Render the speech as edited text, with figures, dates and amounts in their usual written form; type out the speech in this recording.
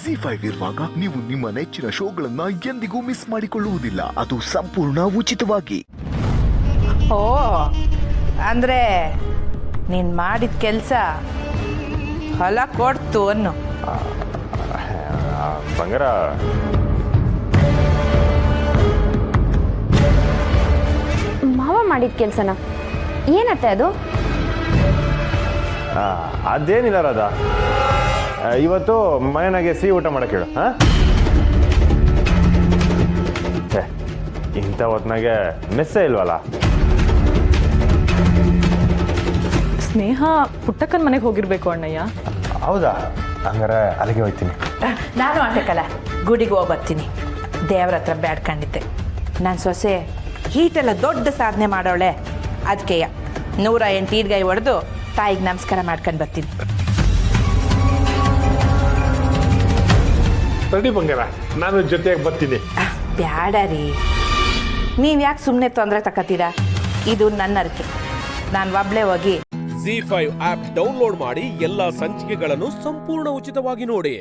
ZEE5 ಇರುವಾಗ ನೀವು ನಿಮ್ಮ ನೆಚ್ಚಿನ ಶೋಗಳನ್ನ ಎಂದಿಗೂ ಮಿಸ್ ಮಾಡಿಕೊಳ್ಳುವುದಿಲ್ಲ. ಅದು ಸಂಪೂರ್ಣ ಉಚಿತವಾಗಿ. ಓ ಅಂದ್ರೆ ನೀನ್ ಮಾಡಿದ ಕೆಲಸ ಹೊಲ ಕೊಡ್ತು ಅನ್ನು. ಬಂಗಾರ, ಮಾವ ಮಾಡಿದ ಕೆಲಸನ ಏನತ್ತೆ ಅದು? ಅದೇನಿಲ್ಲ ರಾಧಾ, ಇವತ್ತು ಮನೆಯಾಗೆ ಸಿಹಿ ಊಟ ಮಾಡಕ್ಕೆ ಹೇಳು. ಇಂಥ ಹೊತ್ನಾಗೆ ಮೆಸ್ಸೇ ಇಲ್ವಲ್ಲ. ಸ್ನೇಹ ಪುಟ್ಟಕ್ಕನ ಮನೆಗೆ ಹೋಗಿರ್ಬೇಕು ಅಣ್ಣಯ್ಯ. ಹೌದಾ? ಹಂಗಾರೆ ಅಲ್ಲಿಗೆ ಹೋಗ್ತೀನಿ. ನಾನು ಆಟಕ್ಕಲ್ಲ ಗುಡಿಗೆ ಹೋಗಿ ಬರ್ತೀನಿ. ದೇವ್ರ ಹತ್ರ ಬೇಡ್ಕೊಂಡಿದ್ದೆ. ನನ್ನ ಸೊಸೆ ಹೀಟೆಲ್ಲ ದೊಡ್ಡ ಸಾಧನೆ ಮಾಡೋಳೆ. ಅದಕ್ಕೆ 108 ಈಡ್ಗೈ ಹೊಡೆದು ತಾಯಿಗೆ ನಮಸ್ಕಾರ ಮಾಡ್ಕೊಂಡು ಬರ್ತೀನಿ. ರೆಡಿ ಬಂಗಾರ, ನಾನು ಜೊತೆಯಾಗಿ ಬರ್ತೀನಿ. ಬ್ಯಾಡ ರೀ, ನೀವು ಯಾಕೆ ಸುಮ್ಮನೆ ತೊಂದರೆ ತಗೋತೀರಾ? ಇದು ನನ್ನ ಅರಿಕೆ. ನಾನು ಒಬ್ಳೆ ಹೋಗಿ ZEE5 ಆಪ್ ಡೌನ್ಲೋಡ್ ಮಾಡಿ ಎಲ್ಲಾ ಸಂಚಿಕೆಗಳನ್ನು ಸಂಪೂರ್ಣ ಉಚಿತವಾಗಿ ನೋಡಿ.